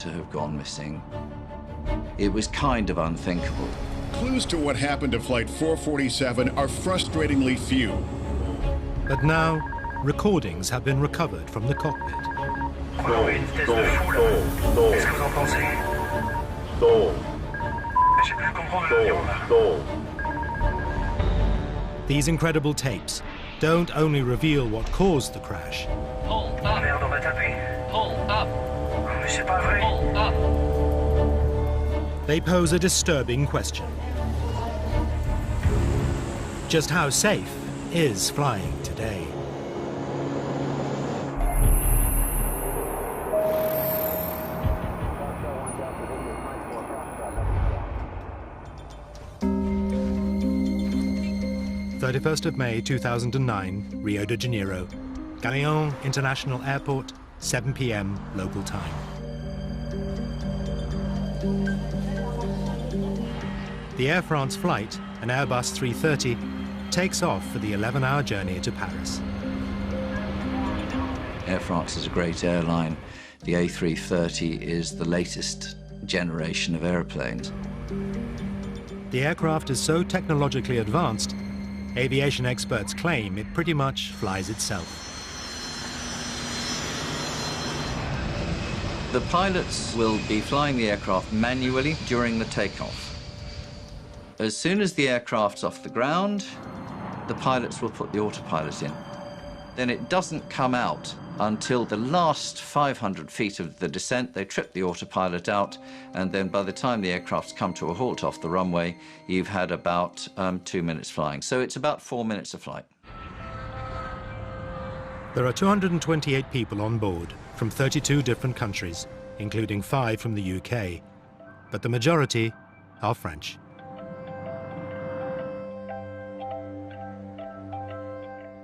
to have gone missing. It was kind of unthinkable. Clues to what happened to Flight 447 are frustratingly few. But now, recordings have been recovered from the cockpit. These incredible tapes don't only reveal what caused the crash. They pose a disturbing question. Just how safe is flying today? May 2009, Rio de Janeiro, Galeão International Airport, 7 p.m. local time. The Air France flight, an Airbus 330, takes off for the 11-hour journey to Paris. Air France is a great airline. The A330 is the latest generation of airplanes. The aircraft is so technologically advanced, aviation experts claim it pretty much flies itself. The pilots will be flying the aircraft manually during the takeoff. As soon as the aircraft's off the ground, the pilots will put the autopilot in. Then it doesn't come out until the last 500 feet of the descent. They trip the autopilot out, and then by the time the aircraft's come to a halt off the runway, you've had about 2 minutes flying. So it's about 4 minutes of flight. There are 228 people on board from 32 different countries, including 5 from the UK, but the majority are French.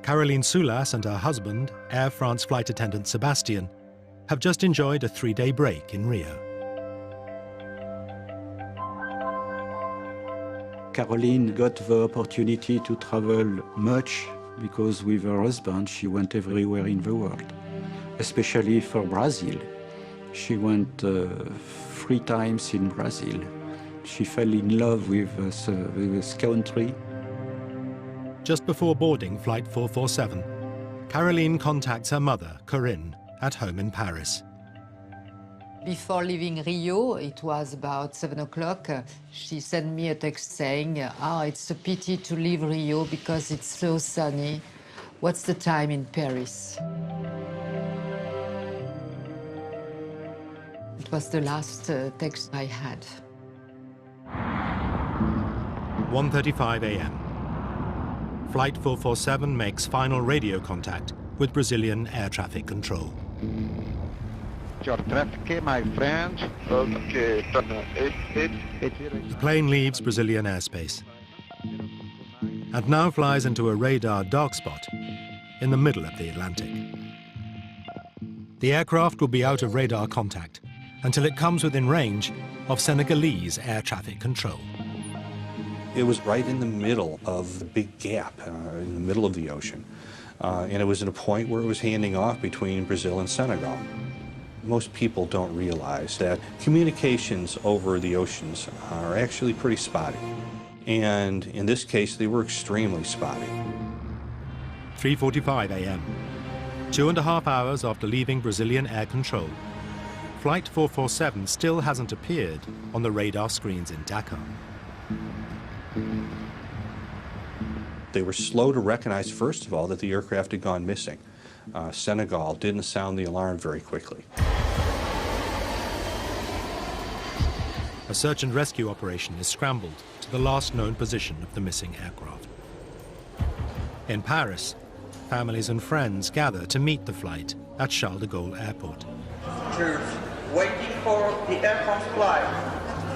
Caroline Soulas and her husband, Air France flight attendant Sébastien, have just enjoyed a 3-day break in Rio. Caroline got the opportunity to travel much because with her husband she went everywhere in the world, especially for Brazil. She went 3 times in Brazil. She fell in love with this country. Just before boarding Flight 447, Caroline contacts her mother, Corinne, at home in Paris. Before leaving Rio, it was about 7 o'clock, she sent me a text saying, it's a pity to leave Rio because it's so sunny. What's the time in Paris? It was the last text I had. 1:35 a.m. Flight 447 makes final radio contact with Brazilian air traffic control. Your traffic, my friend. Okay. The plane leaves Brazilian airspace and now flies into a radar dark spot in the middle of the Atlantic. The aircraft will be out of radar contact until it comes within range of Senegalese air traffic control. It was right in the middle of the big gap, in the middle of the ocean. And it was at a point where it was handing off between Brazil and Senegal. Most people don't realize that communications over the oceans are actually pretty spotty. And in this case, they were extremely spotty. 3:45 a.m. 2.5 hours after leaving Brazilian air control, Flight 447 still hasn't appeared on the radar screens in Dakar. They were slow to recognize, first of all, that the aircraft had gone missing. Senegal didn't sound the alarm very quickly. A search and rescue operation is scrambled to the last known position of the missing aircraft. In Paris, families and friends gather to meet the flight at Charles de Gaulle Airport. Waiting for the Air France flight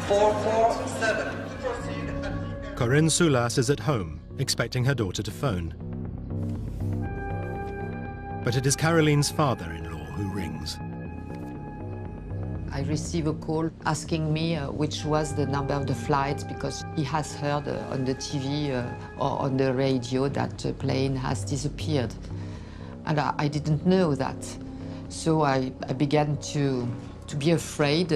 447. Corinne Soulas is at home, expecting her daughter to phone. But it is Caroline's father-in-law who rings. I receive a call asking me which was the number of the flight because he has heard on the TV or on the radio that a plane has disappeared. And I didn't know that. So I began to to be afraid.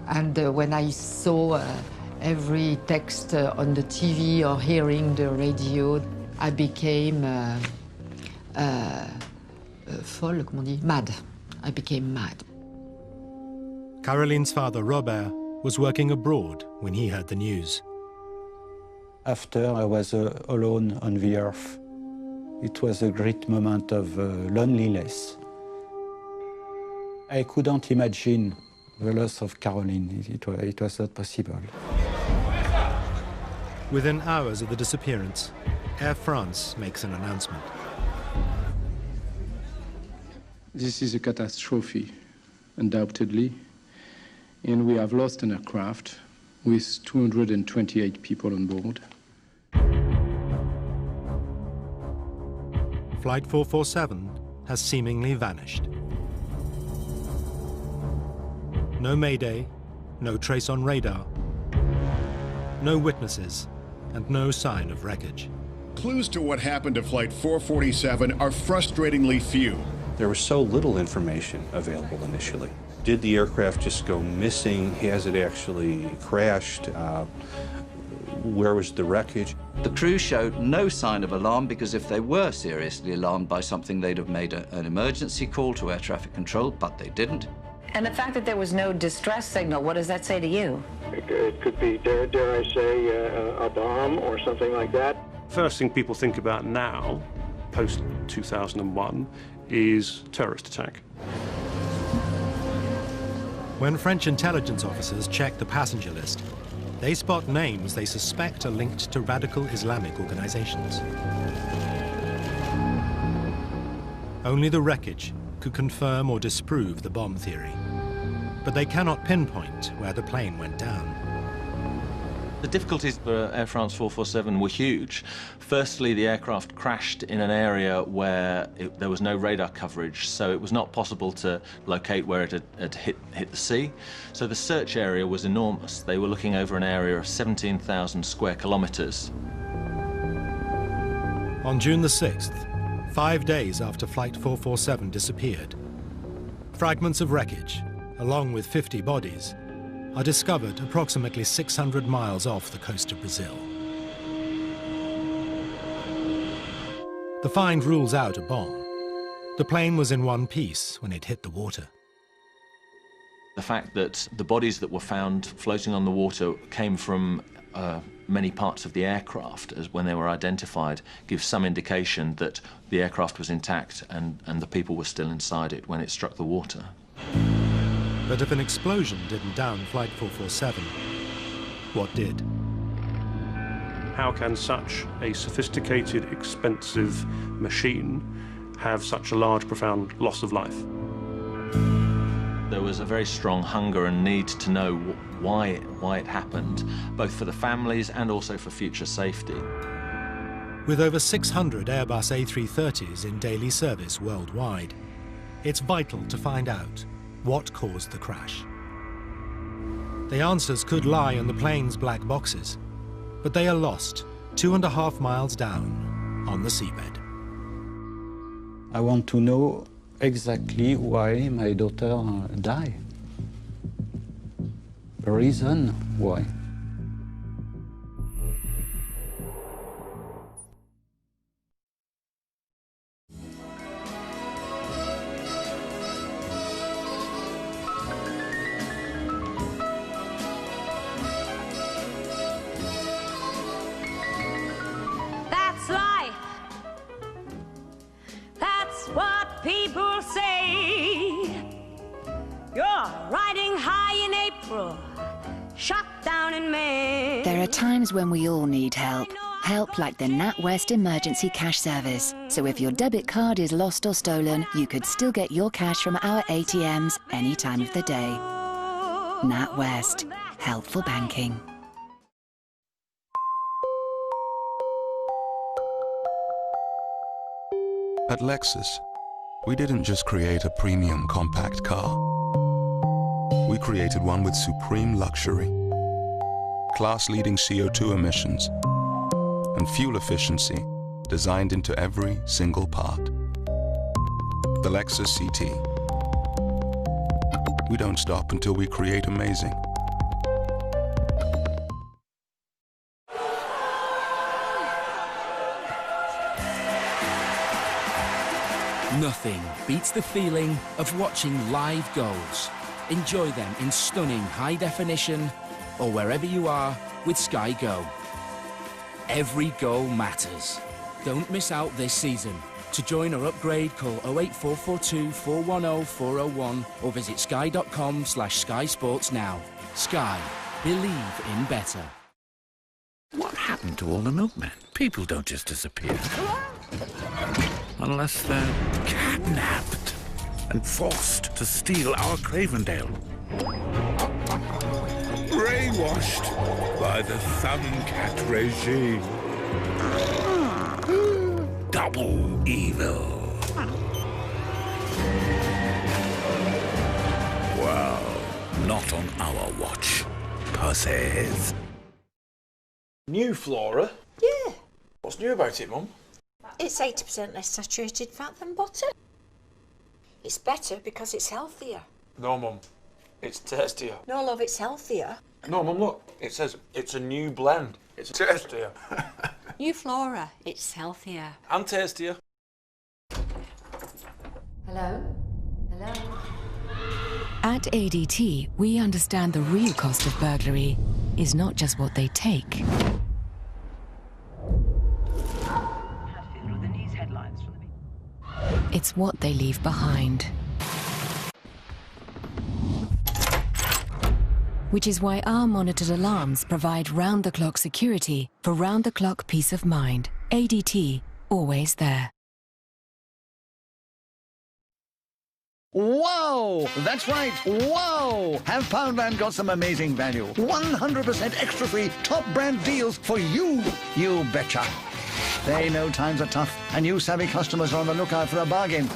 And when I saw every text on the TV or hearing the radio, I became folle, comment on dit? Mad. I became mad. Caroline's father, Robert, was working abroad when he heard the news. After I was alone on the earth, it was a great moment of loneliness. I couldn't imagine the loss of Caroline. It was not possible. Within hours of the disappearance, Air France makes an announcement. This is a catastrophe, undoubtedly, and we have lost an aircraft with 228 people on board. Flight 447 has seemingly vanished. No mayday, no trace on radar, no witnesses, and no sign of wreckage. Clues to what happened to Flight 447 are frustratingly few. There was so little information available initially. Did the aircraft just go missing? Has it actually crashed? Where was the wreckage? The crew showed no sign of alarm because if they were seriously alarmed by something, they'd have made an emergency call to air traffic control, but they didn't. And the fact that there was no distress signal, what does that say to you? It could be, dare I say, a bomb or something like that. First thing people think about now, post-2001, is terrorist attack. When French intelligence officers check the passenger list, they spot names they suspect are linked to radical Islamic organizations. Only the wreckage could confirm or disprove the bomb theory, but they cannot pinpoint where the plane went down. The difficulties for Air France 447 were huge. Firstly, the aircraft crashed in an area where there was no radar coverage, so it was not possible to locate where it had hit the sea. So the search area was enormous. They were looking over an area of 17,000 square kilometers. On June the 6th, 5 days after Flight 447 disappeared, fragments of wreckage, along with 50 bodies, are discovered approximately 600 miles off the coast of Brazil. The find rules out a bomb. The plane was in one piece when it hit the water. The fact that the bodies that were found floating on the water came from many parts of the aircraft, as when they were identified, gives some indication that the aircraft was intact and the people were still inside it when it struck the water. But if an explosion didn't down Flight 447, what did? How can such a sophisticated, expensive machine have such a large, profound loss of life? There was a very strong hunger and need to know why it happened, both for the families and also for future safety. With over 600 Airbus A330s in daily service worldwide, it's vital to find out what caused the crash. The answers could lie in the plane's black boxes, but they are lost 2.5 miles down on the seabed. I want to know exactly why my daughter died. The reason why. That's life. That's what people say. You're riding high in April, shot down in May. There are times when we all need help. Help like the NatWest Emergency Cash Service. So if your debit card is lost or stolen, you could still get your cash from our ATMs any time of the day. NatWest. Helpful banking. At Lexus, we didn't just create a premium compact car. We created one with supreme luxury, class-leading CO2 emissions, and fuel efficiency designed into every single part. The Lexus CT. We don't stop until we create amazing. Nothing beats the feeling of watching live goals. Enjoy them in stunning high definition or wherever you are with Sky Go. Every goal matters. Don't miss out this season. To join or upgrade, call 08442 410 401 or visit sky.com/Sky Sports now. Sky. Believe in better. What happened to all the milkmen? People don't just disappear. Unless they're kidnapped and forced to steal our Cravendale. Brainwashed by the Thumbcat regime. Double evil. Well, not on our watch, pussies. New Flora? Yeah. What's new about it, Mum? It's 80% less saturated fat than butter. It's better because it's healthier. No, Mum. It's tastier. No, love, it's healthier. No, Mum, look. It says it's a new blend. It's tastier. New Flora, it's healthier. And tastier. Hello? Hello? At ADT, we understand the real cost of burglary is not just what they take. It's what they leave behind. Which is why our monitored alarms provide round-the-clock security for round-the-clock peace of mind. ADT, always there. Wow! That's right, wow! Have Poundland got some amazing value? 100% extra free top brand deals for you, you betcha. They know times are tough, and you savvy customers are on the lookout for a bargain.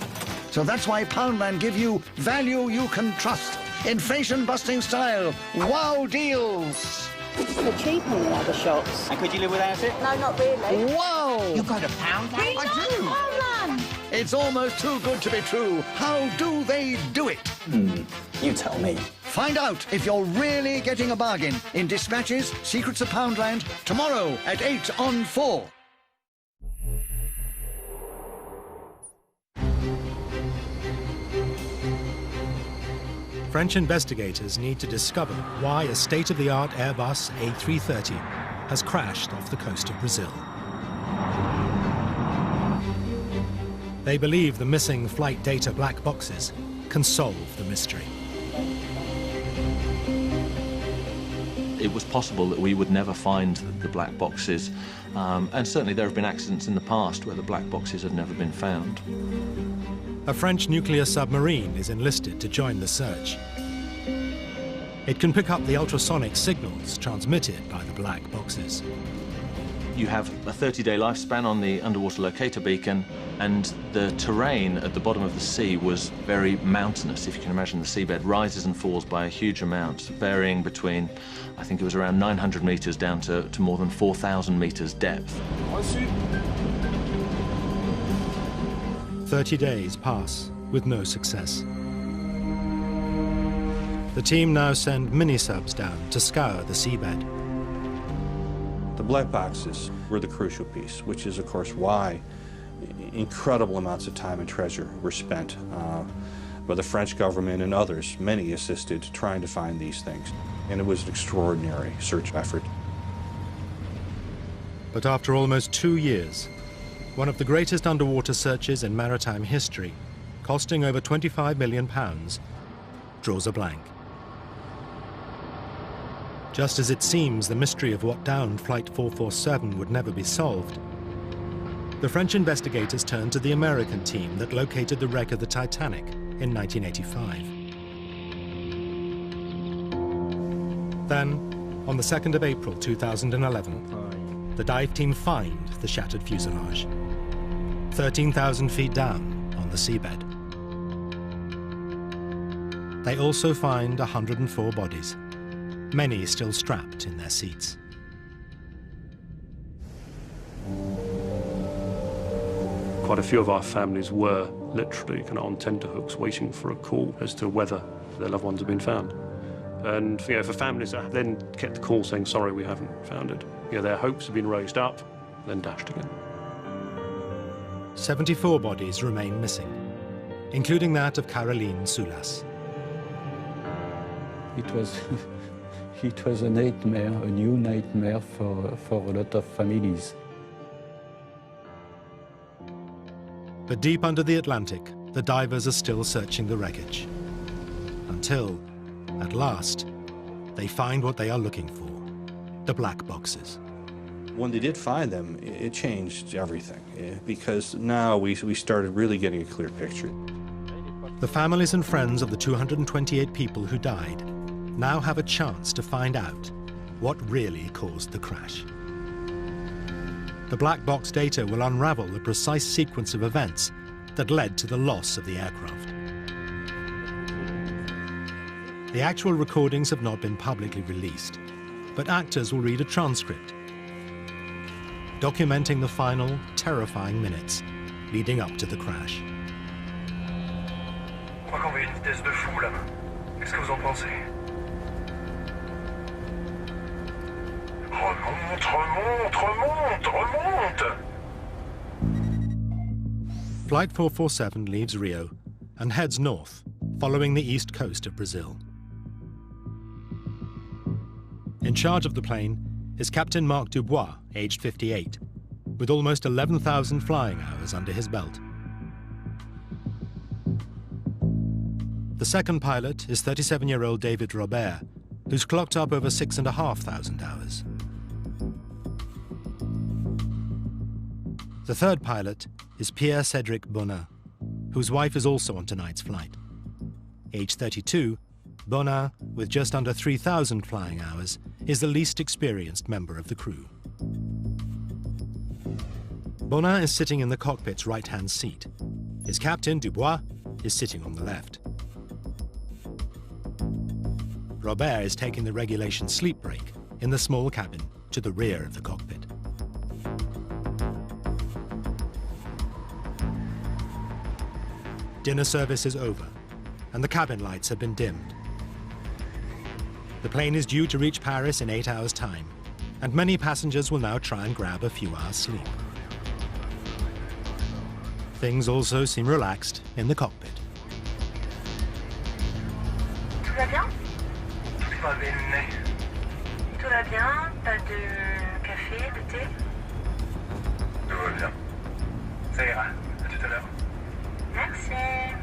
So that's why Poundland give you value you can trust. Inflation-busting style. Wow deals. They're cheaper than other shops. And could you live without it? No, not really. Wow! You go to Poundland? I do. Poundland! It's almost too good to be true. How do they do it? You tell me. Find out if you're really getting a bargain in Dispatches, Secrets of Poundland, tomorrow at 8 on 4. French investigators need to discover why a state-of-the-art Airbus A330 has crashed off the coast of Brazil. They believe the missing flight data black boxes can solve the mystery. It was possible that we would never find the black boxes, and certainly there have been accidents in the past where the black boxes have never been found. A French nuclear submarine is enlisted to join the search. It can pick up the ultrasonic signals transmitted by the black boxes. You have a 30-day lifespan on the underwater locator beacon, and the terrain at the bottom of the sea was very mountainous. If you can imagine, the seabed rises and falls by a huge amount, varying between, I think it was around 900 meters down to more than 4,000 meters depth. 30 days pass with no success. The team now send mini-subs down to scour the seabed. The black boxes were the crucial piece, which is, of course, why incredible amounts of time and treasure were spent by the French government and others. Many assisted trying to find these things, and it was an extraordinary search effort. But after almost 2 years, one of the greatest underwater searches in maritime history, costing over £25 million, draws a blank. Just as it seems the mystery of what downed Flight 447 would never be solved, the French investigators turned to the American team that located the wreck of the Titanic in 1985. Then, on the 2nd of April 2011, the dive team find the shattered fuselage, 13,000 feet down on the seabed. They also find 104 bodies, many still strapped in their seats. Quite a few of our families were literally kind of on tenterhooks waiting for a call as to whether their loved ones have been found. And for families that then get the call saying, sorry, we haven't found it, their hopes have been raised up, then dashed again. 74 bodies remain missing, including that of Caroline Soulas. It was a nightmare, a new nightmare for a lot of families. But deep under the Atlantic, the divers are still searching the wreckage. Until, at last, they find what they are looking for, the black boxes. When they did find them, it changed everything, because now we started really getting a clear picture. The families and friends of the 228 people who died now have a chance to find out what really caused the crash. The black box data will unravel the precise sequence of events that led to the loss of the aircraft. The actual recordings have not been publicly released, but actors will read a transcript documenting the final, terrifying minutes leading up to the crash. Je crois qu'on va à une vitesse de fou là. Qu'est-ce que vous en pensez? Remonte, remonte, remonte, remonte! Flight 447 leaves Rio and heads north, following the east coast of Brazil. In charge of the plane is Captain Marc Dubois, aged 58, with almost 11,000 flying hours under his belt. The second pilot is 37-year-old David Robert, who's clocked up over 6,500 hours. The third pilot is Pierre-Cédric Bonin, whose wife is also on tonight's flight. Aged 32, Bonin, with just under 3,000 flying hours, is the least experienced member of the crew. Bonin is sitting in the cockpit's right-hand seat. His captain, Dubois, is sitting on the left. Robert is taking the regulation sleep break in the small cabin to the rear of the cockpit. Dinner service is over, and the cabin lights have been dimmed. The plane is due to reach Paris in 8 hours' time, and many passengers will now try and grab a few hours' sleep. Things also seem relaxed in the cockpit. Tout va bien? Tout va bien. Tout va bien? Pas de café, de thé? Tout va bien. Ça ira. À tout à l'heure. Merci.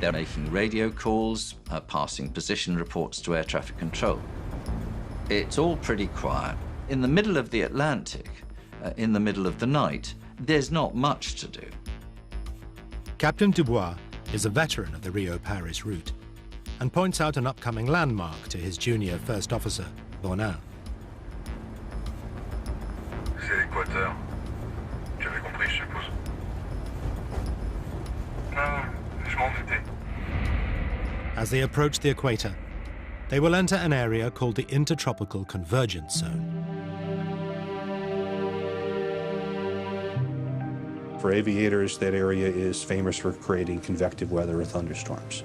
They're making radio calls, passing position reports to air traffic control. It's all pretty quiet. In the middle of the Atlantic, in the middle of the night, there's not much to do. Captain Dubois is a veteran of the Rio-Paris route and points out an upcoming landmark to his junior first officer, Bonin. C'est l'équateur. Tu avais compris, je suppose. Non, je m'en doutais. As they approach the equator, they will enter an area called the Intertropical Convergence Zone. For aviators, that area is famous for creating convective weather or thunderstorms.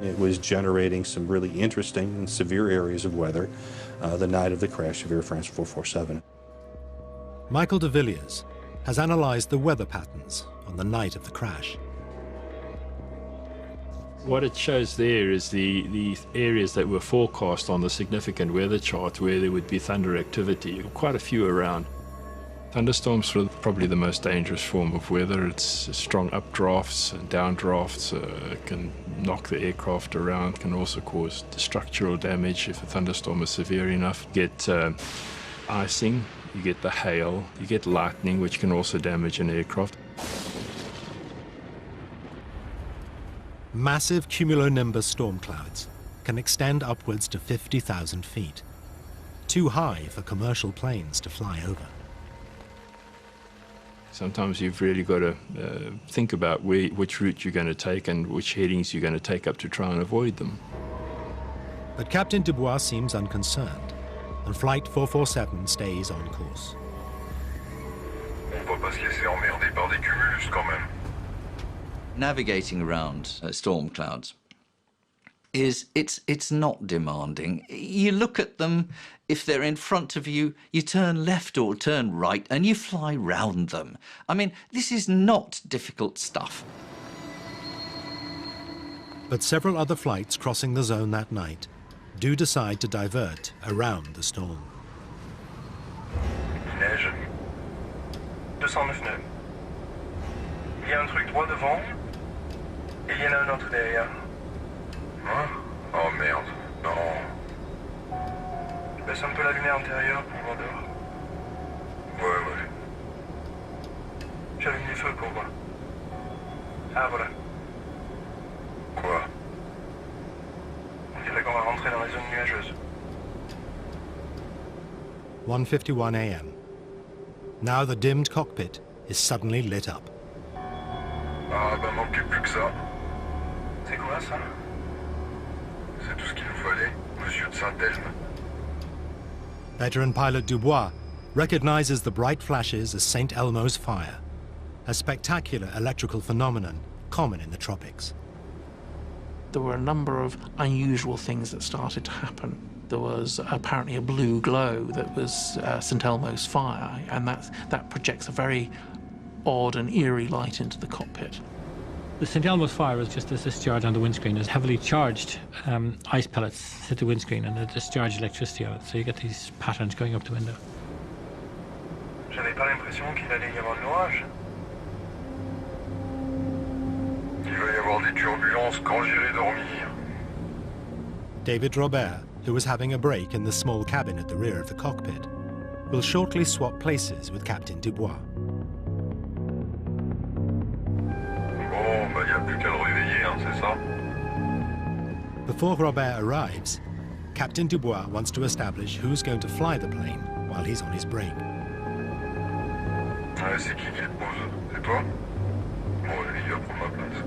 It was generating some really interesting and severe areas of weather the night of the crash of Air France 447. Michael de Villiers has analyzed the weather patterns on the night of the crash. What it shows there is the areas that were forecast on the significant weather chart where there would be thunder activity, quite a few around. Thunderstorms are probably the most dangerous form of weather. It's strong updrafts and downdrafts, can knock the aircraft around, can also cause structural damage if a thunderstorm is severe enough. You get icing, you get the hail, you get lightning, which can also damage an aircraft. Massive cumulonimbus storm clouds can extend upwards to 50,000 feet, too high for commercial planes to fly over. Sometimes you've really got to think about which route you're going to take and which headings you're going to take up to try and avoid them. But Captain Dubois seems unconcerned, and Flight 447 stays on course. On va pas se laisser emmerder par des cumulus quand même. Navigating around storm clouds is it's not demanding. You look at them, if they're in front of you, you turn left or turn right and you fly round them. I mean, this is not difficult stuff. But several other flights crossing the zone that night do decide to divert around the storm. Il neige. 209 nœuds. Il y a un truc droit devant et il y en a un autre derrière. Hein? Oh merde, non. Baisse un peu la lumière intérieure pour voir dehors. Ouais. J'allume les feux pour voir. Ah voilà. Quoi? On dirait qu'on va rentrer dans les zones nuageuses. 1:51 a.m. Now the dimmed cockpit is suddenly lit up. Ah bah manque plus que ça. C'est quoi ça? C'est tout ce qu'il nous fallait, monsieur de Saint-Elme. Veteran pilot Dubois recognizes the bright flashes as St. Elmo's fire, a spectacular electrical phenomenon common in the tropics. There were a number of unusual things that started to happen. There was apparently a blue glow that was St. Elmo's fire, and that projects a very odd and eerie light into the cockpit. The St. Elmo's fire is just a discharge on the windscreen. There's heavily charged ice pellets hit the windscreen and they discharge electricity on it, so you get these patterns going up the window. J'avais pas l'impression qu'il allait y avoir de l'orage. Il va y avoir des turbulences quand j'irai dormir. David Robert, who was having a break in the small cabin at the rear of the cockpit, will shortly swap places with Captain Dubois. Bon, bah y a plus qu'à le réveiller, hein, c'est ça? Before Robert arrives, Captain Dubois wants to establish who's going to fly the plane while he's on his break. Ouais, c'est qui le pose? C'est toi? Bon, il va prendre ma place.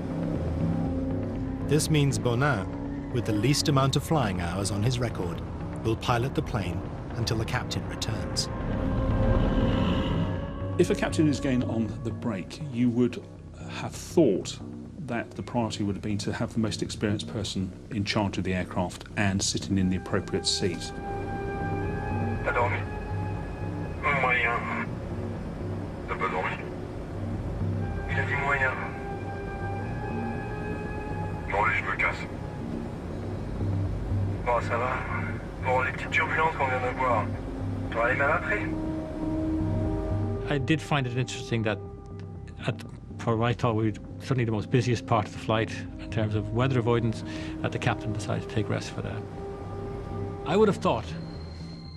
This means Bonin, with the least amount of flying hours on his record, will pilot the plane until the captain returns. If a captain is going on the break, you would have thought that the priority would have been to have the most experienced person in charge of the aircraft and sitting in the appropriate seat. T'as dormi? Moyen. T'as pas dormi? Il a dit moyen. Bon, allez, je me casse. Bon, ça va. Bon, les petites turbulences qu'on vient d'avoir, t'auras les mêmes après? I did find it interesting that for what I thought we were certainly the most busiest part of the flight in terms of weather avoidance, that the captain decided to take rest for that. I would have thought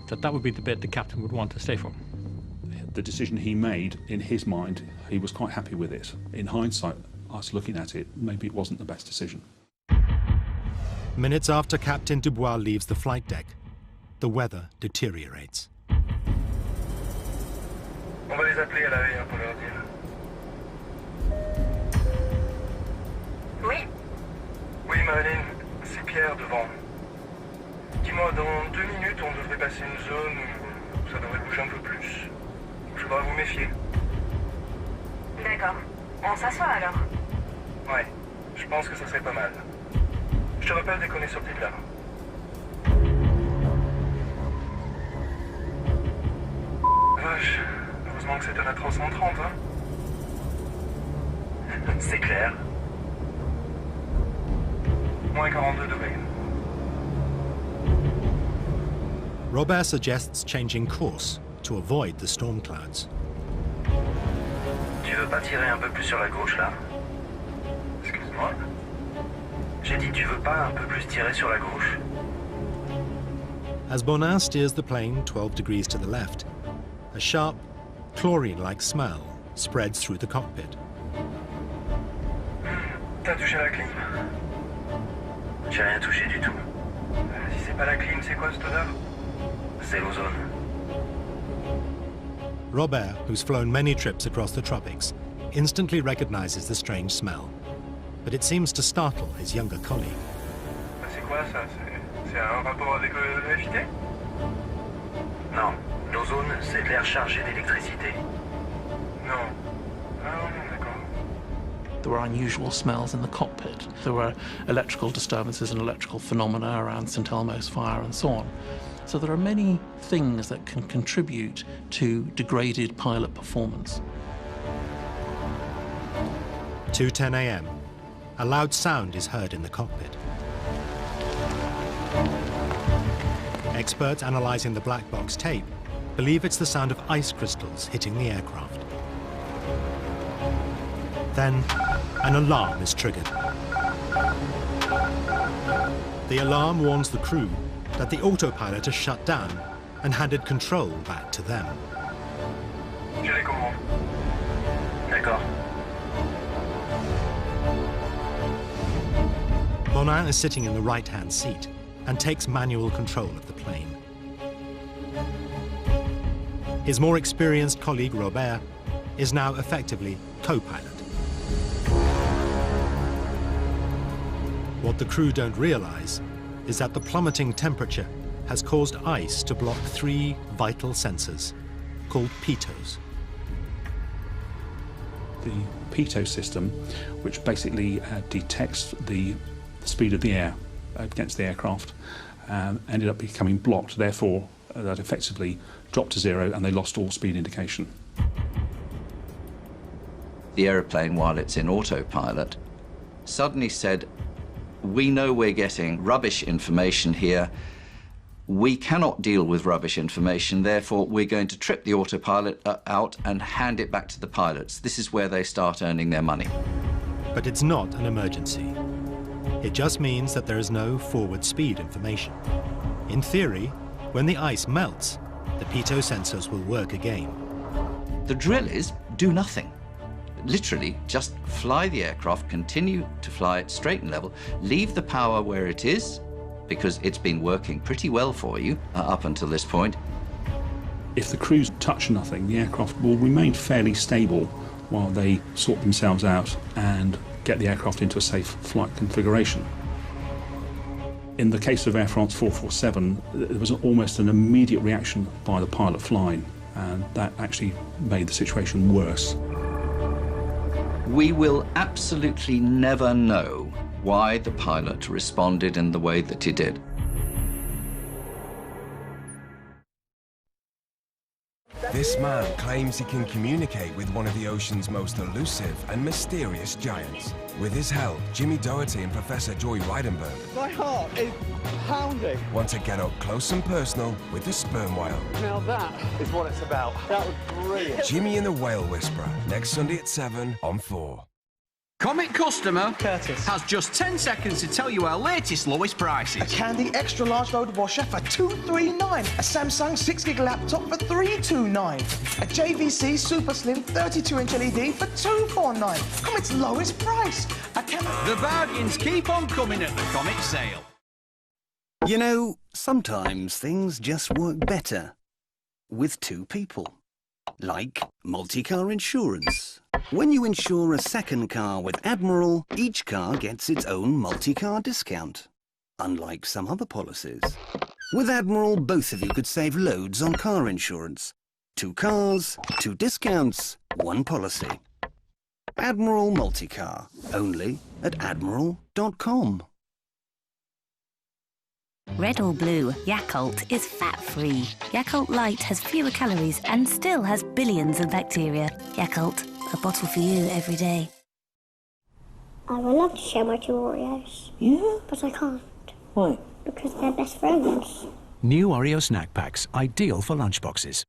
that would be the bit the captain would want to stay for. The decision he made, in his mind, he was quite happy with it. In hindsight, us looking at it, maybe it wasn't the best decision. Minutes after Captain Dubois leaves the flight deck, the weather deteriorates. On va les appeler à la veille pour leur dire. Oui? Oui, Marlène, c'est Pierre devant. Dis-moi, dans 2 minutes, on devrait passer une zone où ça devrait bouger un peu plus. Il faudra vous méfier. D'accord. On s'assoit alors? Ouais, je pense que ça serait pas mal. Je te rappelle dès qu'on est sorti de là. Vache, heureusement que c'était la 330, hein? C'est clair. Moins 42 degrés. Robert suggests changing course to avoid the storm clouds. Tu veux pas tirer un peu plus sur la gauche, là? Excuse-moi. J'ai dit, tu veux pas un peu plus tirer sur la gauche? As Bonin steers the plane 12 degrees to the left, a sharp, chlorine-like smell spreads through the cockpit. T'as touché la clim? J'ai rien touché du tout. Si c'est pas la clim, c'est quoi cette odeur? C'est l'ozone. Robert, who's flown many trips across the tropics, instantly recognizes the strange smell, but it seems to startle his younger colleague. C'est quoi ça? C'est un rapport avec le FIT? Non, l'ozone, c'est de l'air chargé d'électricité. Non. Ah non, d'accord. There were unusual smells in the cockpit. There were electrical disturbances and electrical phenomena around St Elmo's fire and so on. So there are many things that can contribute to degraded pilot performance. 2:10 a.m. A loud sound is heard in the cockpit. Experts analysing the black box tape believe it's the sound of ice crystals hitting the aircraft. Then, an alarm is triggered. The alarm warns the crew that the autopilot has shut down and handed control back to them. Je les commande. D'accord. Bonin is sitting in the right-hand seat and takes manual control of the plane. His more experienced colleague, Robert, is now effectively co-pilot. What the crew don't realize is that the plummeting temperature has caused ice to block 3 vital sensors, called pitos. The pitot system, which basically detects the speed of the air against the aircraft, ended up becoming blocked. Therefore, that effectively dropped to 0 and they lost all speed indication. The aeroplane, while it's in autopilot, suddenly said, "We know we're getting rubbish information here. We cannot deal with rubbish information, therefore we're going to trip the autopilot out and hand it back to the pilots." This is where they start earning their money. But it's not an emergency. It just means that there is no forward speed information. In theory, when the ice melts, the pitot sensors will work again. The drill is do nothing. Literally, just fly the aircraft, continue to fly it straight and level, leave the power where it is, because it's been working pretty well for you up until this point. If the crews touch nothing, the aircraft will remain fairly stable while they sort themselves out and get the aircraft into a safe flight configuration. In the case of Air France 447, there was almost an immediate reaction by the pilot flying, and that actually made the situation worse. We will absolutely never know why the pilot responded in the way that he did. This man claims he can communicate with one of the ocean's most elusive and mysterious giants. With his help, Jimmy Doherty and Professor Joy Reidenberg My heart is pounding. want to get up close and personal with the sperm whale. Now that is what it's about. That was brilliant. Jimmy and the Whale Whisperer, next Sunday at 7 on 4. Comet customer Curtis has just 10 seconds to tell you our latest lowest prices. A Candy extra large load washer for $239. A Samsung 6GB laptop for $329. A JVC Super Slim 32-inch LED for $249. Comet's lowest price. The bargains keep on coming at the Comet sale. You know, sometimes things just work better with 2 people. Like multi-car insurance. When you insure a second car with Admiral, each car gets its own multi-car discount. Unlike some other policies. With Admiral, both of you could save loads on car insurance. 2 cars, 2 discounts, 1 policy. Admiral Multi-Car. Only at admiral.com. Red or blue, Yakult is fat-free. Yakult Light has fewer calories and still has billions of bacteria. Yakult, a bottle for you every day. I would love to share my 2 Oreos. Yeah? But I can't. Why? Because they're best friends. New Oreo snack packs, ideal for lunchboxes.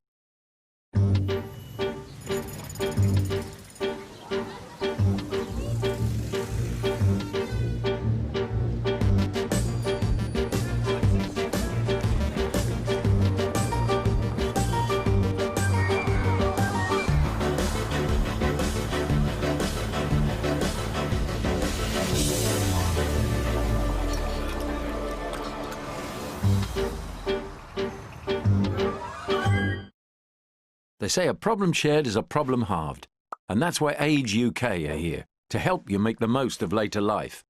They say a problem shared is a problem halved, and that's why Age UK are here, to help you make the most of later life.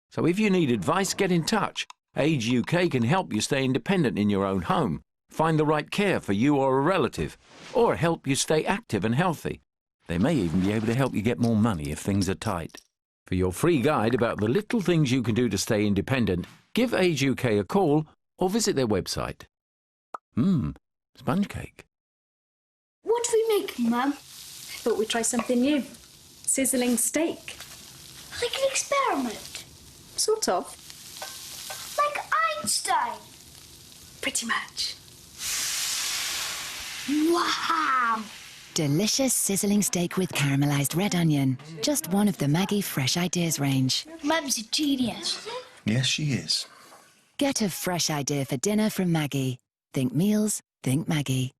So if you need advice, get in touch. Age UK can help you stay independent in your own home, find the right care for you or a relative, or help you stay active and healthy. They may even be able to help you get more money if things are tight. For your free guide about the little things you can do to stay independent, give Age UK a call or visit their website. Sponge cake. What are we making, Mum? Thought we'd try something new. Sizzling steak. Like an experiment? Sort of. Like Einstein? Pretty much. Wow! Delicious sizzling steak with caramelised red onion. Just one of the Maggie Fresh Ideas range. Mum's a genius. Yes, she is. Get a fresh idea for dinner from Maggie. Think meals, think Maggie.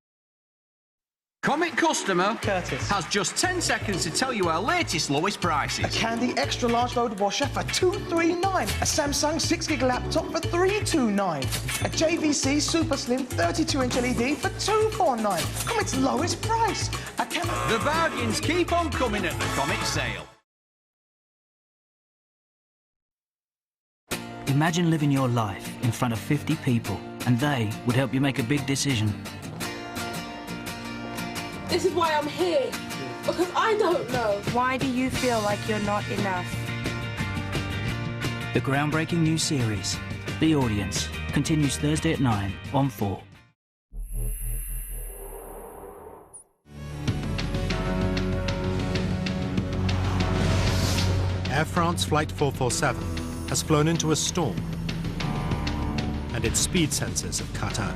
Comic customer has just 10 seconds to tell you our latest lowest prices. A Candy extra large load washer for $239. A Samsung 6GB laptop for $329. A JVC Super Slim 32-inch LED for $249. Comic's lowest price. The bargains keep on coming at the comic sale. Imagine living your life in front of 50 people and they would help you make a big decision. This is why I'm here, because I don't know. Why do you feel like you're not enough? The groundbreaking new series, The Audience, continues Thursday at 9 on 4. Air France Flight 447 has flown into a storm, and its speed sensors have cut out.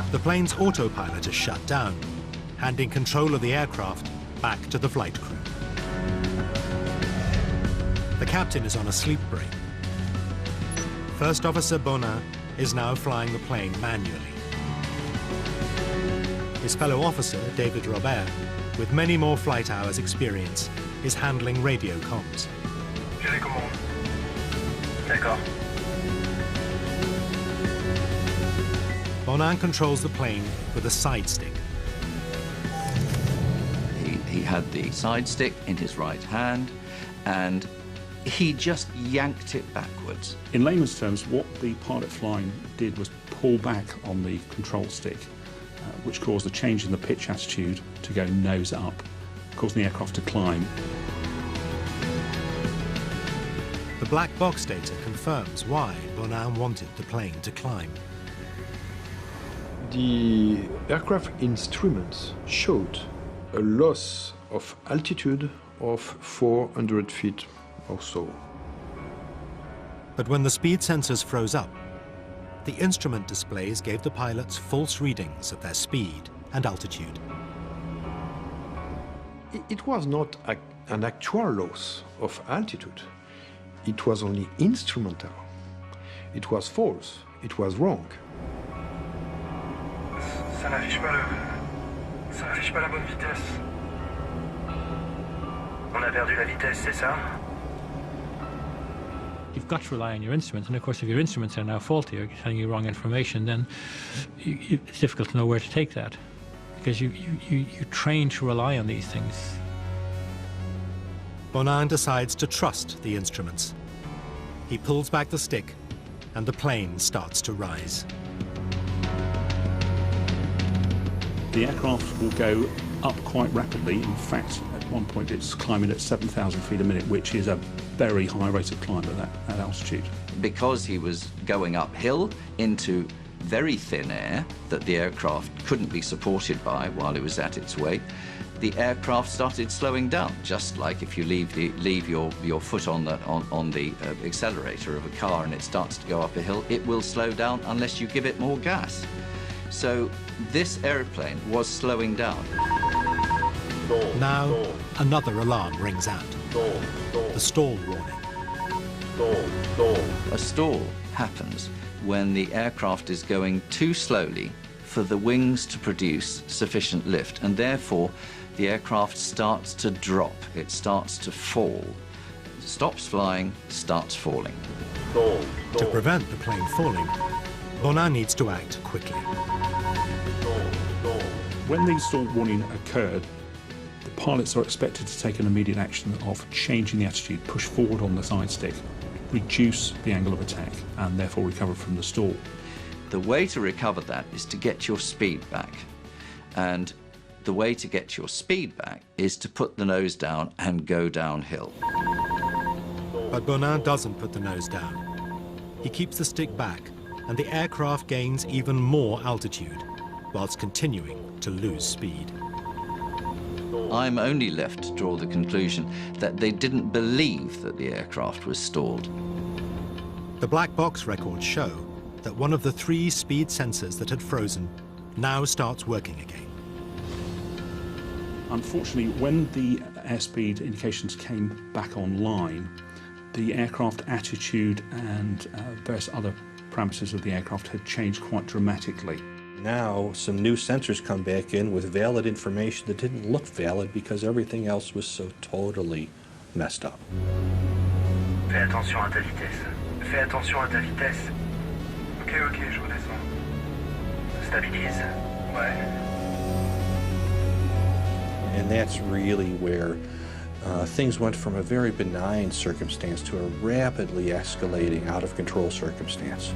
The plane's autopilot is shut down, handing control of the aircraft back to the flight crew. The captain is on a sleep break. First Officer Bonin is now flying the plane manually. His fellow officer, David Robert, with many more flight hours experience, is handling radio comms. Je les commande. D'accord. Bonin controls the plane with a side stick. He had the side stick in his right hand, and he just yanked it backwards. In layman's terms, what the pilot flying did was pull back on the control stick, which caused a change in the pitch attitude to go nose up, causing the aircraft to climb. The black box data confirms why Bonin wanted the plane to climb. The aircraft instruments showed a loss of altitude of 400 feet or so. But when the speed sensors froze up, the instrument displays gave the pilots false readings of their speed and altitude. It was not an actual loss of altitude. It was only instrumental. It was false. It was wrong. Ça n'affiche pas la bonne vitesse. On a perdu la vitesse, c'est ça? You've got to rely on your instruments, and of course if your instruments are now faulty or telling you wrong information, then it's difficult to know where to take that, because you train to rely on these things. Bonin decides to trust the instruments. He pulls back the stick, and the plane starts to rise. The aircraft will go up quite rapidly. In fact, at one point it's climbing at 7,000 feet a minute, which is a very high rate of climb at that altitude. Because he was going uphill into very thin air that the aircraft couldn't be supported by while it was at its weight, the aircraft started slowing down, just like if you leave your foot on the accelerator of a car and it starts to go up a hill, it will slow down unless you give it more gas. So this airplane was slowing down. Now, another alarm rings out. The stall warning. A stall happens when the aircraft is going too slowly for the wings to produce sufficient lift, and therefore the aircraft starts to drop. It starts to fall. It stops flying, starts falling. To prevent the plane falling, Bonin needs to act quickly. When the stall warning occurred, the pilots are expected to take an immediate action of changing the attitude, push forward on the side stick, reduce the angle of attack, and therefore recover from the stall. The way to recover that is to get your speed back. And the way to get your speed back is to put the nose down and go downhill. But Bonin doesn't put the nose down. He keeps the stick back, and the aircraft gains even more altitude, whilst continuing to lose speed. I'm only left to draw the conclusion that they didn't believe that the aircraft was stalled. The black box records show that one of the 3 speed sensors that had frozen now starts working again. Unfortunately, when the airspeed indications came back online, the aircraft attitude and various other parameters of the aircraft had changed quite dramatically. Now, some new sensors come back in with valid information that didn't look valid because everything else was so totally messed up. Fais attention à ta vitesse. Fais attention à ta vitesse. Ok, je redescends. Stabilise. Ouais. And that's really where things went from a very benign circumstance to a rapidly escalating, out-of-control circumstance.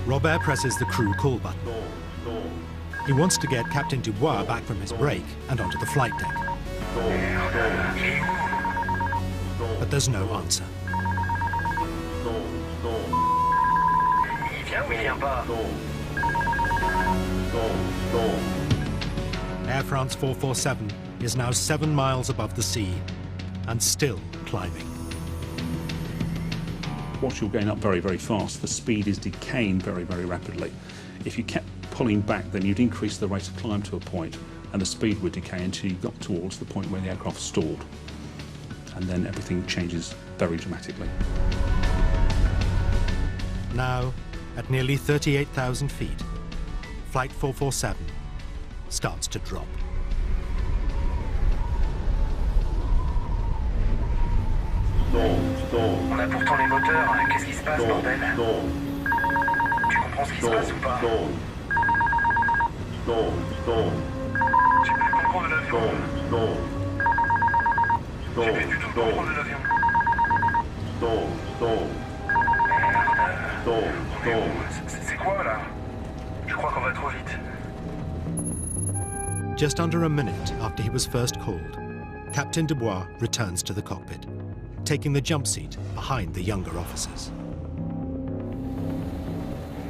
Robert presses the crew call button. He wants to get Captain Dubois back from his break and onto the flight deck. But there's no answer. Air France 447 is now 7 miles above the sea and still climbing. Whilst you're going up very, very fast, the speed is decaying very, very rapidly. If you kept pulling back, then you'd increase the rate of climb to a point, and the speed would decay until you got towards the point where the aircraft stalled. And then everything changes very dramatically. Now, at nearly 38,000 feet, Flight 447 starts to drop. On a pourtant les moteurs, qu'est-ce qui se passe, bordel? Tu comprends ce qui se passe ou pas? J'ai plus le contrôle de l'avion. J'ai plus du tout le contrôle de l'avion. Merde. C'est quoi là? Je crois qu'on va trop vite. Just under a minute after he was first called, Captain Dubois returns to the cockpit, taking the jump seat behind the younger officers.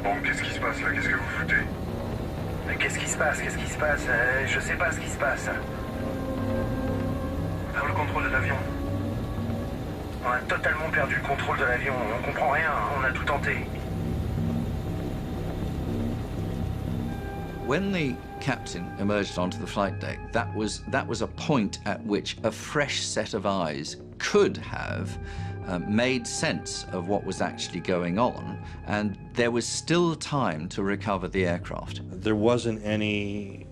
Bon, qu'est-ce qui se passe là? Qu'est-ce que vous foutez? Mais qu'est-ce qui se passe? Qu'est-ce qui se passe? Je sais pas ce qui se passe. On perd le contrôle de l'avion. On a totalement perdu le contrôle de l'avion. On comprend rien. On a tout tenté. When the captain emerged onto the flight deck, that was a point at which a fresh set of eyes could have made sense of what was actually going on, and there was still time to recover the aircraft. There wasn't any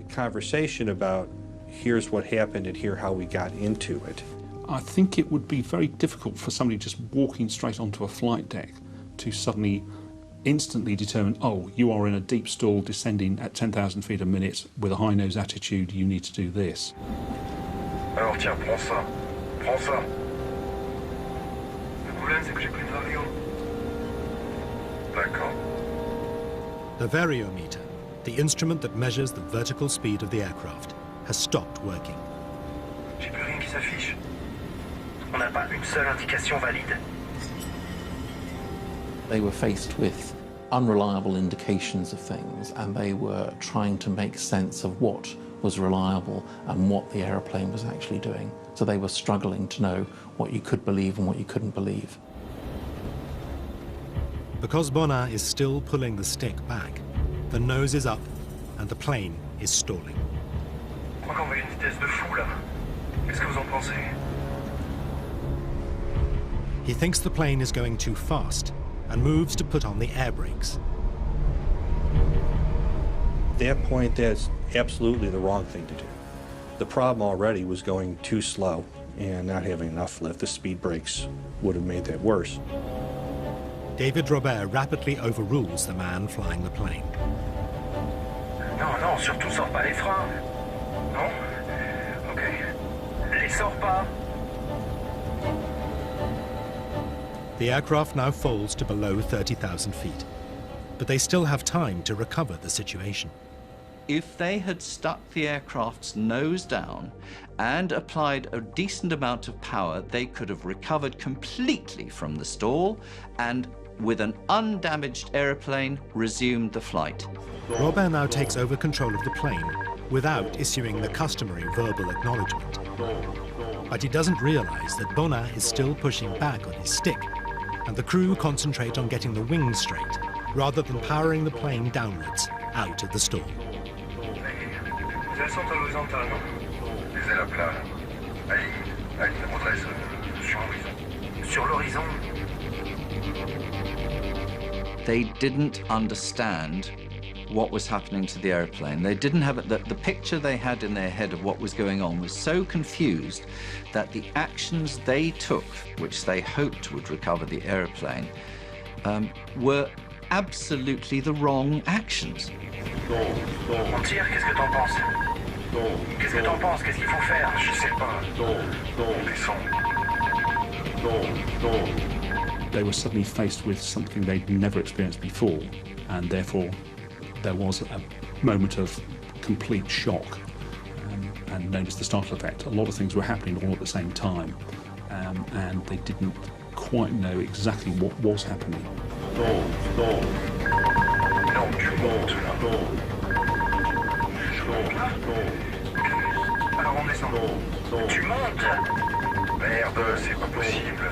conversation about here's what happened and here's how we got into it. I think it would be very difficult for somebody just walking straight onto a flight deck to suddenly instantly determine, oh, you are in a deep stall descending at 10,000 feet a minute with a high nose attitude, you need to do this. Alors tiens, prends ça. Prends ça. Le problème, c'est que j'ai pris de l'avion. D'accord. The variometer, the instrument that measures the vertical speed of the aircraft, has stopped working. J'ai plus rien qui s'affiche. On n'a pas une seule indication valide. They were faced with unreliable indications of things, and they were trying to make sense of what was reliable and what the aeroplane was actually doing. So they were struggling to know what you could believe and what you couldn't believe. Because Bonin is still pulling the stick back, the nose is up and the plane is stalling. Je crois qu'on va à une vitesse de fou là. Qu'est-ce que vous en pensez? He thinks the plane is going too fast and moves to put on the air brakes. At that point, that's absolutely the wrong thing to do. The problem already was going too slow and not having enough lift. The speed brakes would have made that worse. David Robert rapidly overrules the man flying the plane. Non, non, surtout sors pas les freins. Non? Ok. Les sors pas. The aircraft now falls to below 30,000 feet, but they still have time to recover the situation. If they had stuck the aircraft's nose down and applied a decent amount of power, they could have recovered completely from the stall and, with an undamaged aeroplane, resumed the flight. Robert now takes over control of the plane without issuing the customary verbal acknowledgement. But he doesn't realize that Bonnat is still pushing back on his stick, and the crew concentrate on getting the wings straight, rather than powering the plane downwards, out of the stall. Les ailes sont horizontales, non? Les ailes à plat, là. Aligne la redresse sur l'horizon. Sur l'horizon. They didn't understand what was happening to the airplane. They didn't have it. The picture they had in their head of what was going on was so confused that the actions they took, which they hoped would recover the airplane, were absolutely the wrong actions. On tire, qu'est-ce que t'en penses? Qu'est-ce que t'en penses? Qu'est-ce qu'il faut faire? Je sais pas. On descend. They were suddenly faced with something they'd never experienced before, and therefore there was a moment of complete shock, and known as the startle effect. A lot of things were happening all at the same time, and they didn't quite know exactly what was happening. Non, tu montes là. Alors on descend. Tu montes. Merde, c'est pas possible.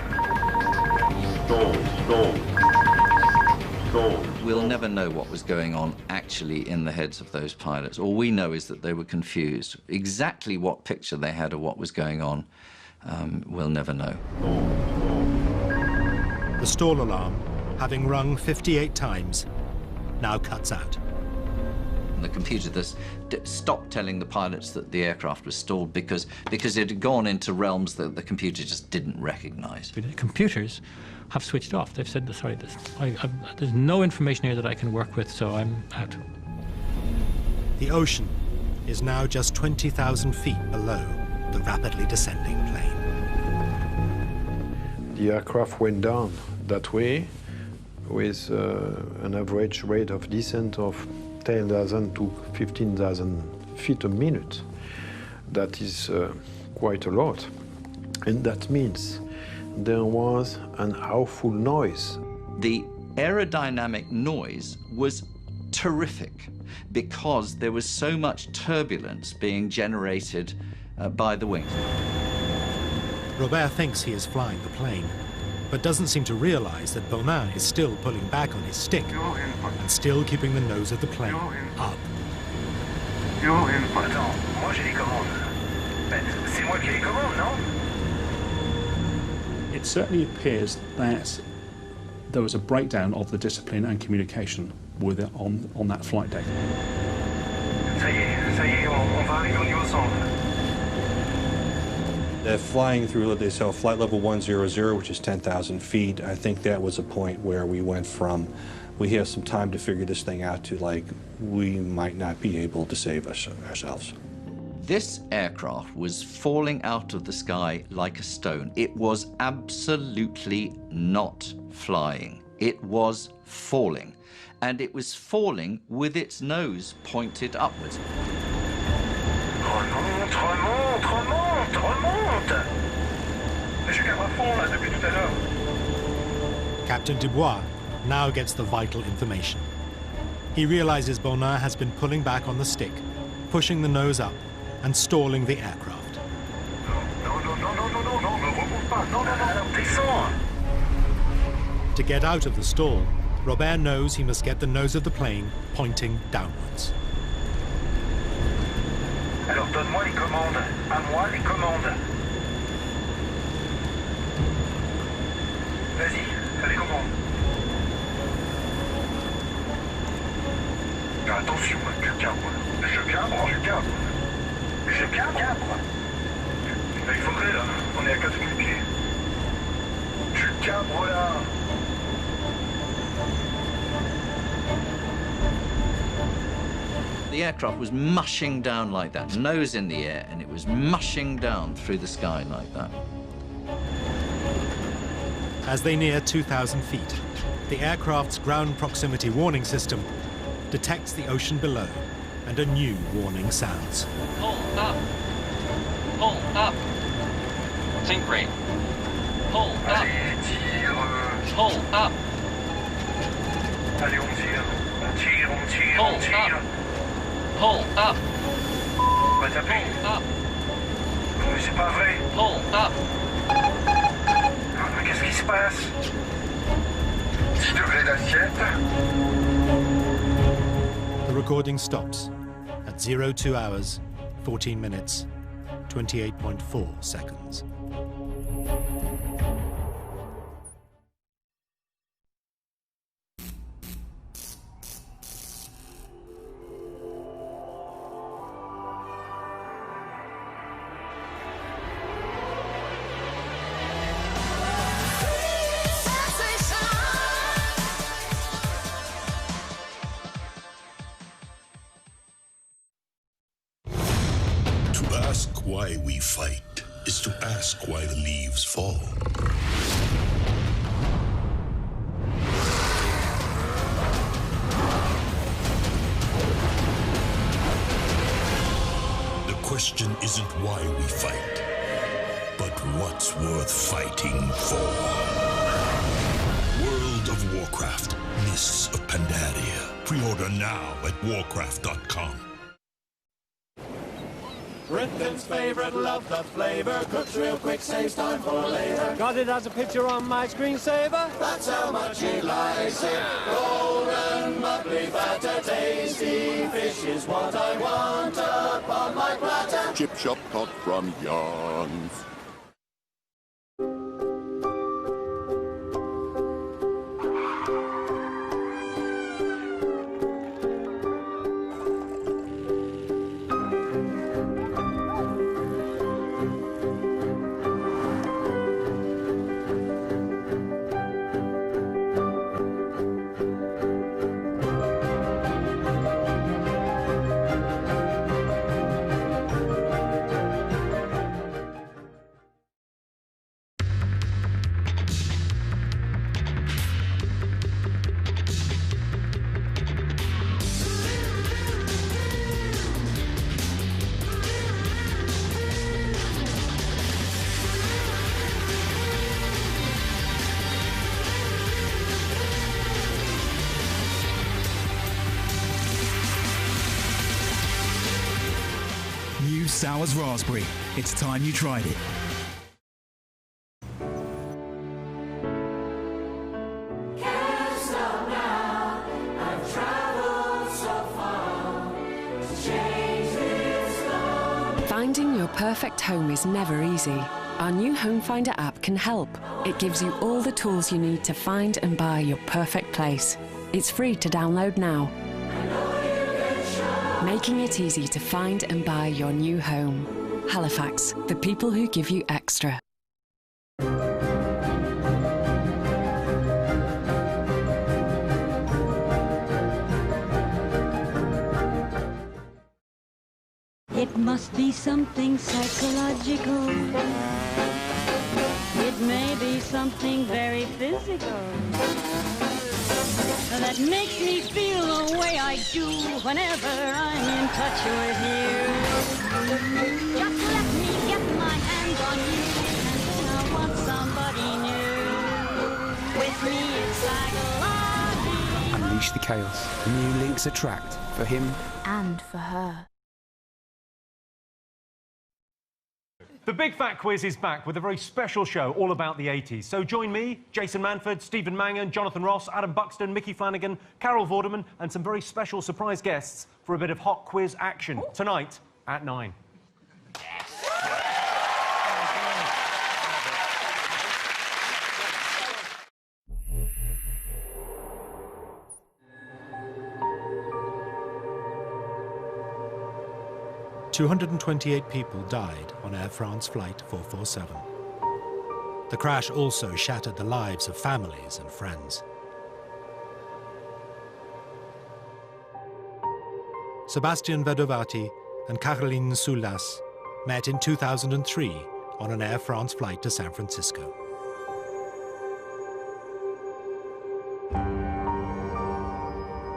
We'll never know what was going on actually in the heads of those pilots. All we know is that they were confused. Exactly what picture they had of what was going on, we'll never know. The stall alarm, having rung 58 times, now cuts out. The computer stopped telling the pilots that the aircraft was stalled because it had gone into realms that the computer just didn't recognize. The computers have switched off. They've said, sorry, there's no information here that I can work with, so I'm out. The ocean is now just 20,000 feet below the rapidly descending plane. The aircraft went down that way with an average rate of descent of 10,000 to 15,000 feet a minute. That is quite a lot. And that means there was an awful noise. The aerodynamic noise was terrific because there was so much turbulence being generated by the wings. Robert thinks he is flying the plane, but doesn't seem to realize that Bonnat is still pulling back on his stick and still keeping the nose of the plane up. Attends, moi j'ai les commandes. C'est moi qui ai les commandes, non? It certainly appears that there was a breakdown of the discipline and communication with it on that flight deck. Ça y est, on va arriver au niveau centre. Flying through, they saw flight level 100, which is 10,000 feet. I think that was a point where we went from, we have some time to figure this thing out, to like, we might not be able to save ourselves. This aircraft was falling out of the sky like a stone. It was absolutely not flying. It was falling. And it was falling with its nose pointed upwards. Remonte. Je garde à fond là depuis tout à l'heure. Captain Dubois now gets the vital information. He realizes Bonnat has been pulling back on the stick, pushing the nose up, and stalling the aircraft. Non, ne remonte pas. Non, descends. To get out of the stall, Robert knows he must get the nose of the plane pointing downwards. Alors donne-moi les commandes. À moi les commandes. Vas-y, fais les commandes. Attention, tu cabres. Je cabre. Il faudrait là, on est à 4000 pieds. Tu cabres là. The aircraft was mushing down like that, nose in the air, and it was mushing down through the sky like that. As they near 2,000 feet, the aircraft's ground proximity warning system detects the ocean below and a new warning sounds. Pull up. Pull up. Sink rate. Pull up. Pull up. Allez, on tire. On tire, on tire, on tire. Pull up. On va taper. Pull up. Mais c'est pas vrai. Pull up. Ah, qu'est-ce qui se passe? 10 degrés d'assiette. The recording stops at 02 hours, 14 minutes, 28.4 seconds. Why we fight is to ask why the leaves fall. The question isn't why we fight, but what's worth fighting for. World of Warcraft, Mists of Pandaria. Pre-order now at warcraft.com. Britain's favourite, love the flavour. Cooks real quick, saves time for later. Got it as a picture on my screensaver. That's how much he likes it. Golden, bubbly, fatter, tasty fish is what I want upon my platter. Chip shop caught from Yarns. Sours Raspberry. It's time you tried it. Finding your perfect home is never easy. Our new Home Finder app can help. It gives you all the tools you need to find and buy your perfect place. It's free to download now. Making it easy to find and buy your new home. Halifax, the people who give you extra. It must be something psychological. It may be something very physical that makes me feel the way I do whenever I'm in touch with you. Just let me get my hands on you, and then I want somebody new. With me it's psychology. Unleash the chaos. New links attract for him and for her. The Big Fat Quiz is back with a very special show all about the 80s. So join me, Jason Manford, Stephen Mangan, Jonathan Ross, Adam Buxton, Mickey Flanagan, Carol Vorderman and some very special surprise guests for a bit of hot quiz action tonight at 9. 228 people died on Air France Flight 447. The crash also shattered the lives of families and friends. Sebastian Vedovati and Caroline Soulas met in 2003 on an Air France flight to San Francisco.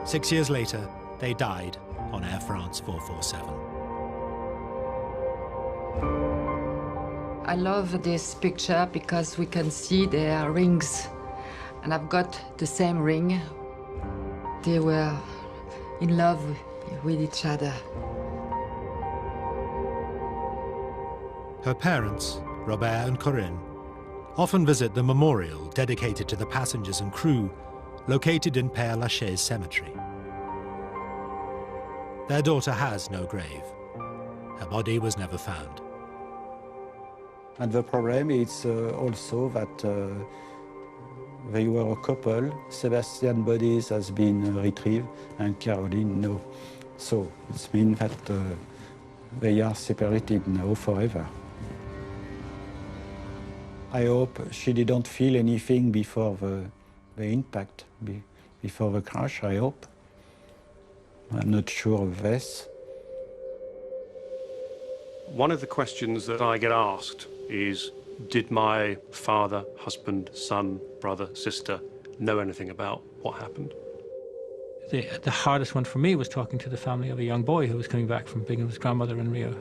Six years later, they died on on Air France 447. I love this picture because we can see their rings, and I've got the same ring. They were in love with each other. Her parents, Robert and Corinne, often visit the memorial dedicated to the passengers and crew located in Père Lachaise Cemetery. Their daughter has no grave. Her body was never found. And the problem is also that they were a couple. Sebastian's body has been retrieved and Caroline no. So it means that they are separated now forever. I hope she didn't feel anything before the impact, before the crash, I hope. I'm not sure of this. One of the questions that I get asked is, did my father, husband, son, brother, sister know anything about what happened? The hardest one for me was talking to the family of a young boy who was coming back from being with his grandmother in Rio.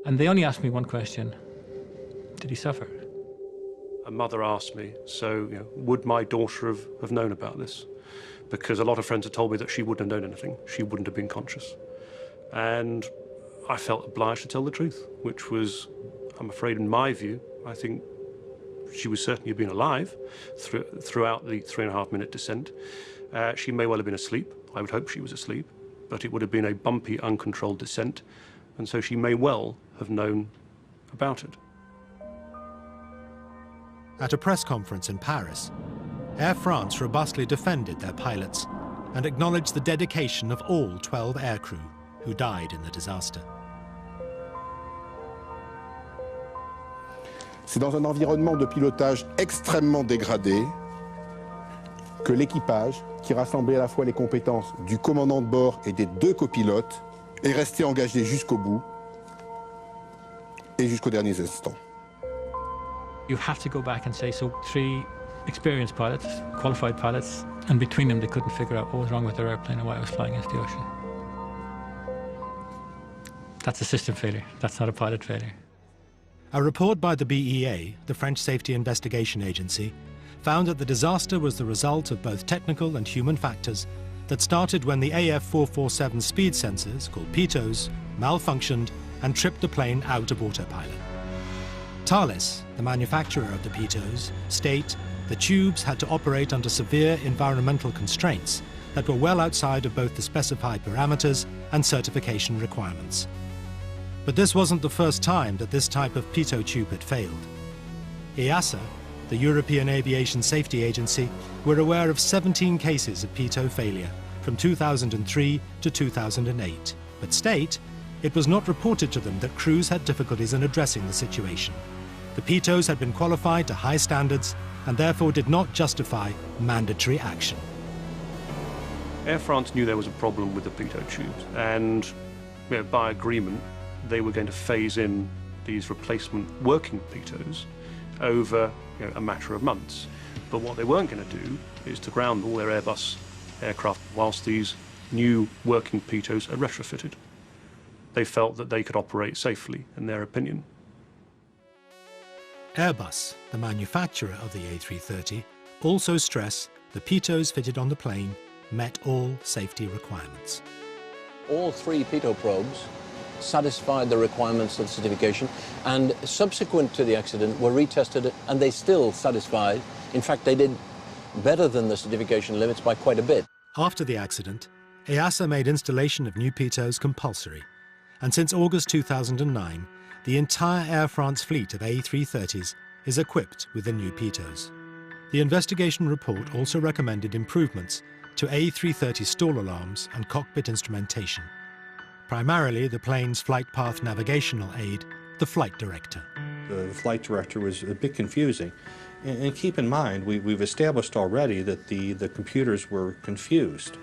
And they only asked me one question: did he suffer? A mother asked me, so would my daughter have known about this? Because a lot of friends had told me that she wouldn't have known anything. She wouldn't have been conscious. And I felt obliged to tell the truth, which was, I'm afraid, in my view, I think she would certainly have been alive throughout the 3.5-minute descent. She may well have been asleep. I would hope she was asleep, but it would have been a bumpy, uncontrolled descent, and so she may well have known about it. At a press conference in Paris, Air France robustly defended their pilots and acknowledged the dedication of all 12 aircrew who died in the disaster. C'est dans un environnement de pilotage extrêmement dégradé que l'équipage, qui rassemblait à la fois les compétences du commandant de bord et des 2 copilotes, est resté engagé jusqu'au bout et jusqu'aux derniers instants. You have to go back and say, so 3 experienced pilots, qualified pilots, and between them they couldn't figure out what was wrong with their airplane and why it was flying into the ocean. That's a system failure. That's not a pilot failure. A report by the BEA, the French Safety Investigation Agency, found that the disaster was the result of both technical and human factors that started when the AF447 speed sensors, called pitos, malfunctioned and tripped the plane out of autopilot. Thales, the manufacturer of the pitos, state the tubes had to operate under severe environmental constraints that were well outside of both the specified parameters and certification requirements. But this wasn't the first time that this type of pitot tube had failed. EASA, the European Aviation Safety Agency, were aware of 17 cases of pitot failure from 2003 to 2008, but state it was not reported to them that crews had difficulties in addressing the situation. The pitos had been qualified to high standards and therefore did not justify mandatory action. Air France knew there was a problem with the pitot tubes, and by agreement they were going to phase in these replacement working pitos over a matter of months. But what they weren't going to do is to ground all their Airbus aircraft whilst these new working pitos are retrofitted. They felt that they could operate safely, in their opinion. Airbus, the manufacturer of the A330, also stress the pitos fitted on the plane met all safety requirements. All 3 pitot probes satisfied the requirements of the certification, and subsequent to the accident were retested and they still satisfied. In fact, they did better than the certification limits by quite a bit. After the accident, EASA made installation of new pitos compulsory, and since August 2009, the entire Air France fleet of A330s is equipped with the new pitos. The investigation report also recommended improvements to A330 stall alarms and cockpit instrumentation. Primarily the plane's flight path navigational aid, the flight director. The flight director was a bit confusing. And keep in mind, we've established already that the computers were confused,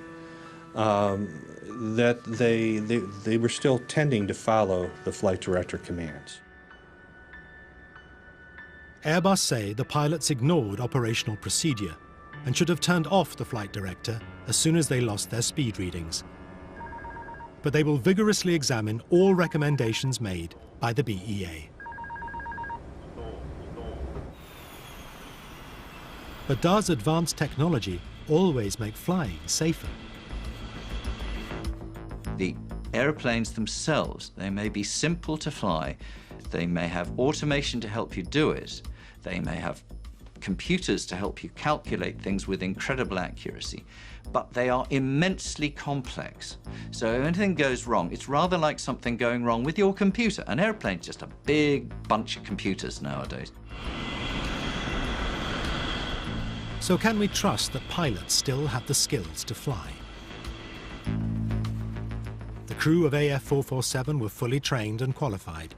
that they were still tending to follow the flight director commands. Airbus say the pilots ignored operational procedure and should have turned off the flight director as soon as they lost their speed readings. but they will vigorously examine all recommendations made by the BEA. But does advanced technology always make flying safer? The aeroplanes themselves, they may be simple to fly, they may have automation to help you do it, they may have computers to help you calculate things with incredible accuracy, but they are immensely complex. So if anything goes wrong, it's rather like something going wrong with your computer. An airplane's just a big bunch of computers nowadays. So can we trust that pilots still have the skills to fly? The crew of AF447 were fully trained and qualified.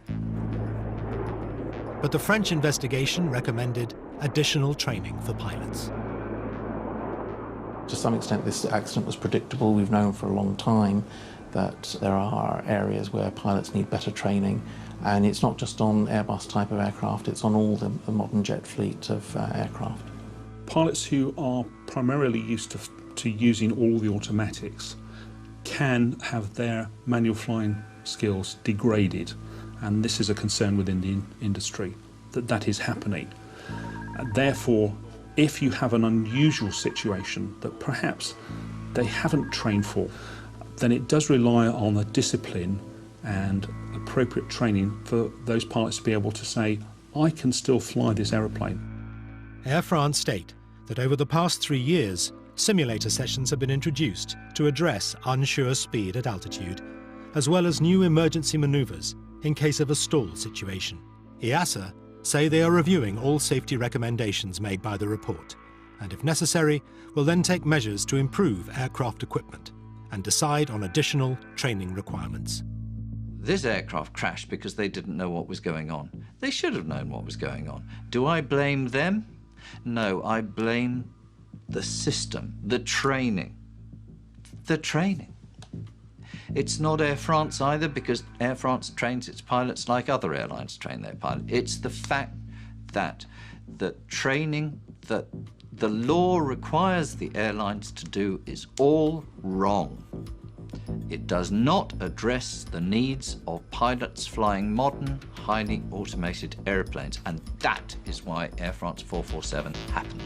But the French investigation recommended additional training for pilots. To some extent, this accident was predictable. We've known for a long time that there are areas where pilots need better training, and it's not just on Airbus type of aircraft, it's on all the modern jet fleet of aircraft. Pilots who are primarily used to using all the automatics can have their manual flying skills degraded, and this is a concern within the industry, that is happening. Therefore, if you have an unusual situation that perhaps they haven't trained for, then it does rely on a discipline and appropriate training for those pilots to be able to say, I can still fly this aeroplane. Air France state that over the past 3 years, simulator sessions have been introduced to address unsure speed at altitude, as well as new emergency maneuvers in case of a stall situation. EASA say they are reviewing all safety recommendations made by the report, and if necessary, will then take measures to improve aircraft equipment and decide on additional training requirements. This aircraft crashed because they didn't know what was going on. They should have known what was going on. Do I blame them? No, I blame the system, the training. The training. It's not Air France either, because Air France trains its pilots like other airlines train their pilots. It's the fact that the training that the law requires the airlines to do is all wrong. It does not address the needs of pilots flying modern, highly automated airplanes, and that is why Air France 447 happened.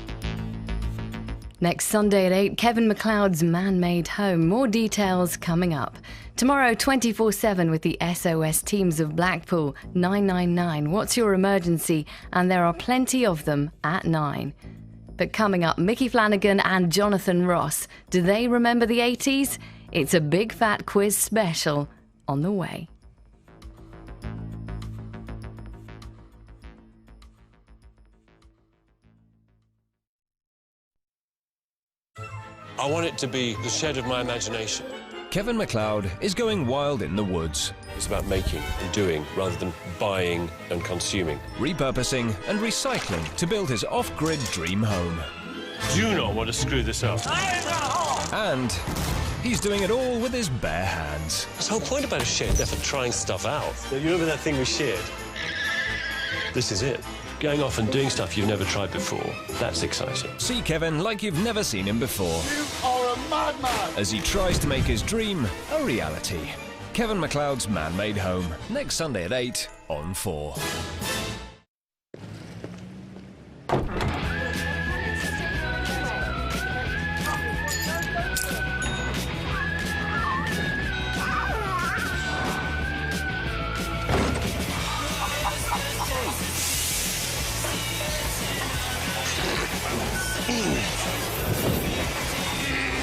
Next Sunday at 8, Kevin MacLeod's Man-Made Home. More details coming up. Tomorrow, 24/7 with the SOS teams of Blackpool. 999, what's your emergency? And there are plenty of them at 9. But coming up, Micky Flanagan and Jonathan Ross. Do they remember the 80s? It's a big fat quiz special on the way. I want it to be the shed of my imagination. Kevin MacLeod is going wild in the woods. It's about making and doing rather than buying and consuming. Repurposing and recycling to build his off-grid dream home. Do not want to screw this up. And he's doing it all with his bare hands. That's the whole point about a shed, they're for trying stuff out. You remember that thing we shared? This is it. Going off and doing stuff you've never tried before. That's exciting. See Kevin like you've never seen him before. You are a madman! As he tries to make his dream a reality. Kevin MacLeod's Man-Made Home. Next Sunday at 8 on 4.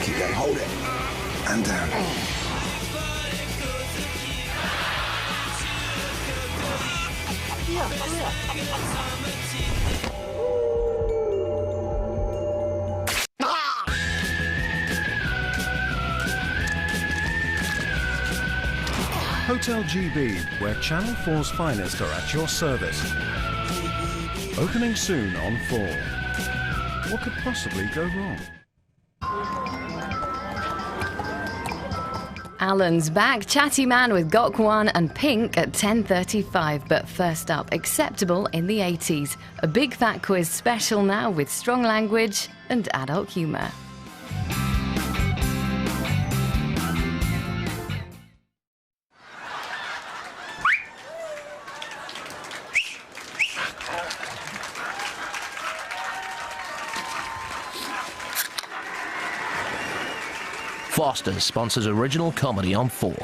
Keep that, hold it. And down. Hotel GB, where Channel 4's finest are at your service. Opening soon on 4. What could possibly go wrong? Alan's back, Chatty Man with Gok1 and Pink at 10:35. But first up, Acceptable in the 80s. A big fat quiz special now with strong language and adult humour. Foster's sponsors original comedy on 4.